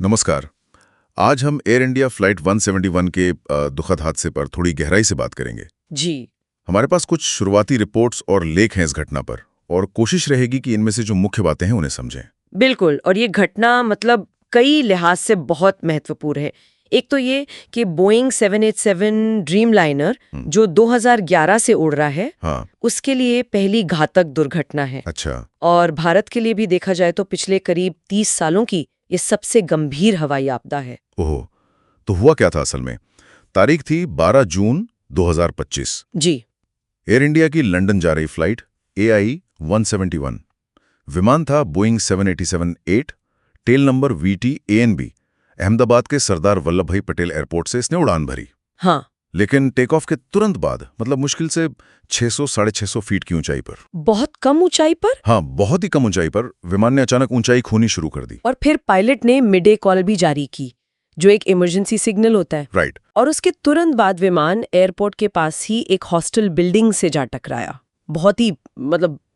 नमस्कार। आज हम एयर इंडिया फ्लाइट 171 के दुखद हादसे पर थोड़ी गहराई से बात करेंगे। जी। हमारे पास कुछ शुरुआती रिपोर्ट्स और लेख हैं इस घटना पर, और कोशिश रहेगी कि इनमें से जो मुख्य बातें हैं उन्हें समझें। बिल्कुल, और ये घटना मतलब कई लिहाज से बहुत महत्वपूर्ण है। एक तो ये कि बोइंग 787 ड्रीमलाइनर जो 2011 से उड़ रहा है, हाँ। उसके लिए पहली घातक दुर्घटना है। अच्छा। और भारत के लिए भी देखा जाए तो पिछले करीब 30 सालों की ये सबसे गंभीर हवाई आपदा है। ओहो, तो हुआ क्या था असल में? तारीख थी 12 जून 2025। जी। एयर इंडिया की लंदन जा रही फ्लाइट AI 171, विमान था Boeing 787-8, tail number VT ANB। Ahmedabad के सरदार वल्लभ भाई पटेल एयरपोर्ट से इसने उड़ान भरी। हाँ। लेकिन टेक ऑफ के तुरंत बाद, मतलब मुश्किल से 600-650 फीट की ऊंचाई पर, बहुत कम ऊंचाई पर। हाँ बहुत ही कम ऊंचाई पर, विमान ने अचानक ऊंचाई खोनी शुरू कर दी। और फिर पायलट ने मिडे कॉल भी जारी की, जो एक इमरजेंसी सिग्नल होता है। राइट। और उसके तुरंत बाद विमान एयरपोर्ट के पास ही एक हॉस्टल बिल्डिंग से जा टकराया। बहुत ही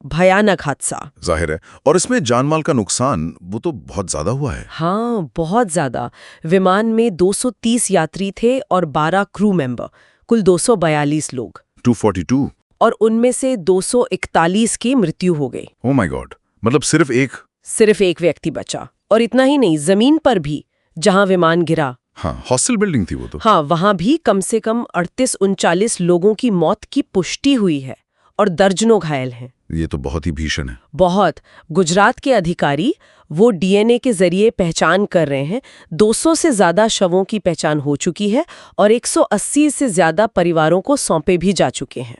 भयानक हादसा। जाहिर है। और इसमें जानमाल का नुकसान वो तो बहुत ज्यादा हुआ है। हाँ, बहुत ज्यादा। विमान में 230 यात्री थे और 12 क्रू मेंबर, कुल 242 लोग। 242। और उनमें से 241 की मृत्यु हो गई। ओह माय गॉड, मतलब सिर्फ एक व्यक्ति बचा। और इतना ही नहीं, जमीन पर भी जहां विमान गिरा, हाँ हॉस्टल बिल्डिंग थी वो तो, हाँ वहां भी कम से कम 38-39 लोगों की मौत की पुष्टि हुई है और दर्जनों घायल हैं। ये तो बहुत ही भीषण है। बहुत। गुजरात के अधिकारी वो DNA के जरिए पहचान कर रहे हैं। 200 से ज्यादा शवों की पहचान हो चुकी है और 180 से ज्यादा परिवारों को सौंपे भी जा चुके हैं।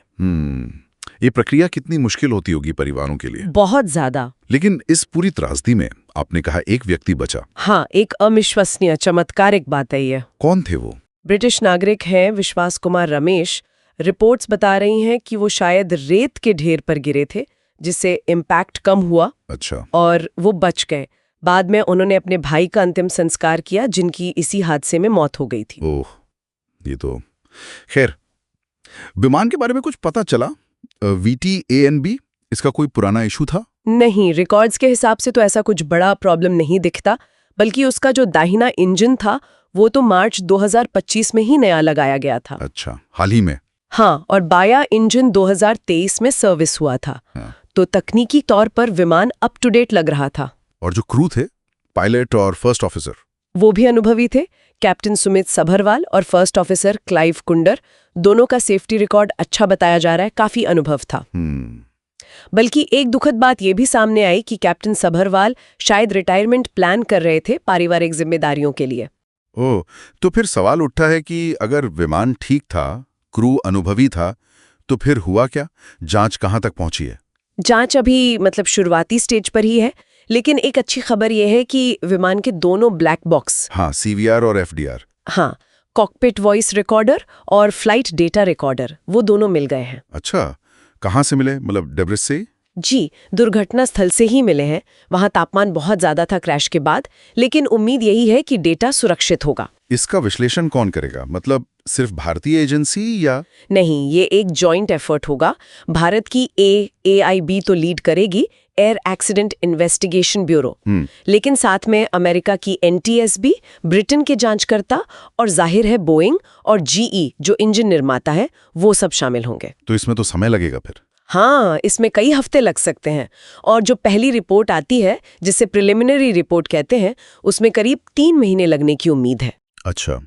ये प्रक्रिया कितनी मुश्किल होती होगी परिवारों के लिए? बहुत ज्यादा। लेकिन इस पूरी त्रासदी में आपने कहा एक व्यक्ति बचा। हाँ, एक अविश्वसनीय चमत्कारिक बात है ये। कौन थे वो? ब्रिटिश नागरिक हैं विश्वास कुमार रमेश। रिपोर्ट्स बता रही हैं कि वो शायद रेत के ढेर पर गिरे थे, जिससे इम्पैक्ट कम हुआ। अच्छा। और वो बच गए। बाद में उन्होंने अपने भाई का अंतिम संस्कार किया, जिनकी इसी हादसे में मौत हो गई थी। ओह, ये तो खैर। विमान के बारे में कुछ पता चला? VT ANB, इसका कोई पुराना इशू था? नहीं, रिकॉर्ड्स के हिसाब से तो ऐसा कुछ बड़ा प्रॉब्लम नहीं दिखता, बल्कि उसका जो दाहिना इंजन था वो तो मार्च 2025 में ही नया लगाया गया था। अच्छा, हाल ही में? हाँ, और बाया इंजन 2023 में सर्विस हुआ था। हाँ। तो तकनीकी तौर पर विमान अप टू डेट लग रहा था। और जो क्रू थे, पायलट और फर्स्ट ऑफिसर, वो भी अनुभवी थे। कैप्टन सुमित सभरवाल और फर्स्ट ऑफिसर क्लाइव कुंडर, दोनों का सेफ्टी रिकॉर्ड अच्छा बताया जा रहा है, काफी अनुभव था। बल्कि एक दुखद बात यह भी सामने आई कि कैप्टन सभरवाल शायद रिटायरमेंट प्लान कर रहे थे पारिवारिक जिम्मेदारियों के लिए। ओह, तो फिर सवाल उठता है कि अगर विमान ठीक था, क्रू अनुभवी था, तो फिर हुआ क्या? जांच कहां तक पहुंची है? जांच अभी शुरुआती स्टेज पर ही है, लेकिन एक अच्छी खबर यह है कि विमान के दोनों ब्लैक बॉक्स, हाँ CVR और FDR, हाँ कॉकपिट वॉइस रिकॉर्डर और फ्लाइट डेटा रिकॉर्डर, वो दोनों मिल गए हैं। अच्छा, कहाँ से मिले? मतलब डेब्रिस से? जी, दुर्घटना स्थल से ही मिले हैं। वहां तापमान बहुत ज्यादा था क्रैश के बाद, लेकिन उम्मीद यही है कि डेटा सुरक्षित होगा। इसका विश्लेषण कौन करेगा? मतलब सिर्फ भारतीय एजेंसी या? नहीं, ये एक जॉइंट एफर्ट होगा। भारत की AIB तो लीड करेगी, एयर एक्सीडेंट इन्वेस्टिगेशन ब्यूरो, लेकिन साथ में अमेरिका की NTSB, ब्रिटेन के जांचकर्ता, और जाहिर है बोइंग और GE जो इंजन निर्माता है, वो सब शामिल होंगे। तो इसमें तो समय लगेगा फिर? हाँ, इसमें कई हफ्ते लग सकते हैं। और जो पहली रिपोर्ट आती है, जिसे प्रिलिमिनरी रिपोर्ट कहते हैं, उसमें करीब 3 महीने लगने की उम्मीद है। अच्छा,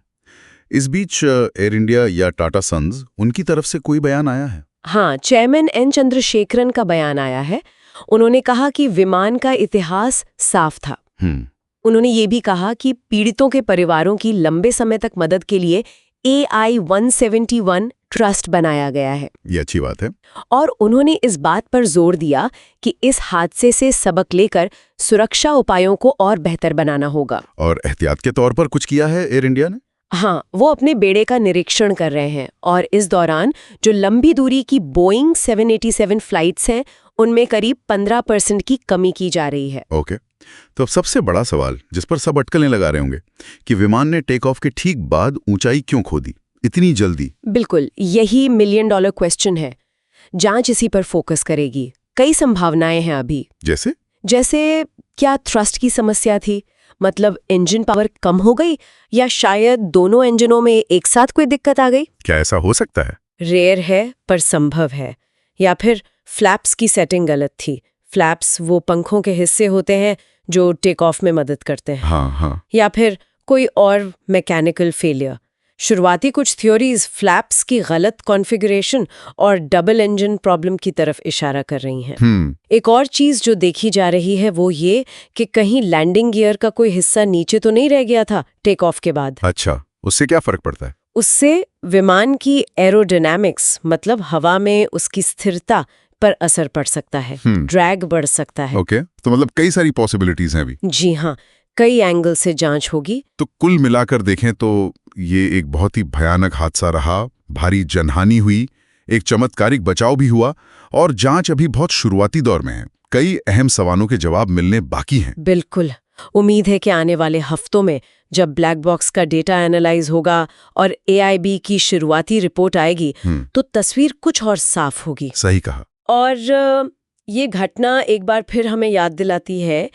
इस बीच एयर इंडिया या टाटा सन्स, उनकी तरफ से कोई बयान आया है? हाँ, चेयरमैन N चंद्रशेखरन का बयान आया है। उन्होंने कहा कि विमान का इतिहास साफ था। उन्होंने ये भी कहा कि पीड़ितों के परिवारों की लंबे समय तक मदद के लिए AI 171 ट्रस्ट बनाया गया है। ये अच्छी बात है। और उन्होंने इस बात पर जोर दिया कि इस हादसे से सबक लेकर सुरक्षा उपायों को और बेहतर बनाना होगा। और एहतियात के तौर पर कुछ किया है एयर इंडिया ने? हाँ, वो अपने बेड़े का निरीक्षण कर रहे हैं और इस दौरान जो लंबी दूरी की बोइंग 787 फ्लाइट्स हैं, उनमें करीब 15% की कमी की जा रही है। ओके, तो अब सबसे बड़ा सवाल जिस पर सब अटकलें लगा रहे होंगे कि विमान ने टेक ऑफ के ठीक बाद ऊंचाई क्यों खो दी इतनी जल्दी? बिल्कुल, यही $1 मिलियन क्वेश्चन है। जांच इसी पर फोकस करेगी। कई संभावनाएं हैं अभी। जैसे क्या थ्रस्ट की समस्या थी? मतलब इंजन पावर कम हो गई या शायद दोनों इंजनों में एक साथ कोई दिक्कत आ गई? क्या ऐसा हो सकता है? रेयर है पर संभव है। या फिर फ्लैप्स की सेटिंग गलत थी। फ्लैप्स वो पंखों के हिस्से होते हैं जो टेक ऑफ में मदद करते हैं। हाँ हाँ। या फिर कोई और मैकेनिकल फेलियर। शुरुआती कुछ थ्योरीज फ्लैप्स की गलत कॉन्फ़िगरेशन और डबल इंजन प्रॉब्लम की तरफ इशारा कर रही हैं। एक और चीज जो देखी जा रही है वो ये कि कहीं लैंडिंग गियर का कोई हिस्सा नीचे तो नहीं रह गया था टेक ऑफ के बाद। अच्छा, उससे क्या फर्क पड़ता है? उससे विमान की एरोडायनामिक्स मतलब हवा में उसकी स्थिरता पर असर पड़ सकता है, ड्रैग बढ़ सकता है। ओके, तो मतलब कई सारी पॉसिबिलिटीज हैं अभी। जी हाँ, कई एंगल से जांच होगी। तो कुल मिलाकर देखें तो ये एक बहुत ही भयानक हादसा रहा, भारी जनहानि हुई, एक चमत्कारिक बचाव भी हुआ और जांच अभी बहुत शुरुआती दौर में है। कई अहम सवालों के जवाब मिलने बाकी हैं। बिल्कुल। उम्मीद है कि आने वाले हफ्तों में जब ब्लैक बॉक्स का डेटा एनालाइज होगा और AIB की शुरुआती रिपोर्ट आएगी तो तस्वीर कुछ और साफ होगी। सही कहा। और ये घटना एक बार फिर हमें याद दिलाती है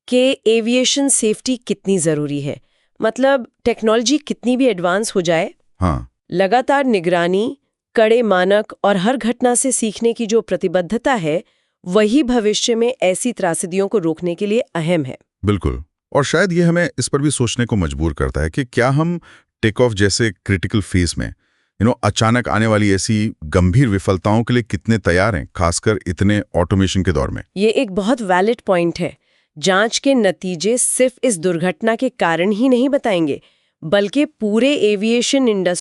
कि एविएशन सेफ्टी कितनी ज़रूरी है। मतलब टेक्नोलॉजी कितनी भी एडवांस हो जाए, हाँ, लगातार निगरानी, कड़े मानक और हर घटना से सीखने की जो प्रतिबद्धता है वही भविष्य में ऐसी त्रासदियों को रोकने के लिए अहम है। बिल्कुल। और शायद ये हमें इस पर भी सोचने को मजबूर करता है कि क्या हम टेक ऑफ जैसे क्रिटिकल फेज में अचानक आने वाली ऐसी गंभीर विफलताओं के लिए कितने तैयार हैं, खासकर इतने ऑटोमेशन के दौर में। ये एक बहुत वैलिड पॉइंट है। जांच के नतीजे सिर्फ इस दुर्घटना के कारण ही नहीं बताएंगे, बल्कि पूरे एविएशन इंडस्ट्री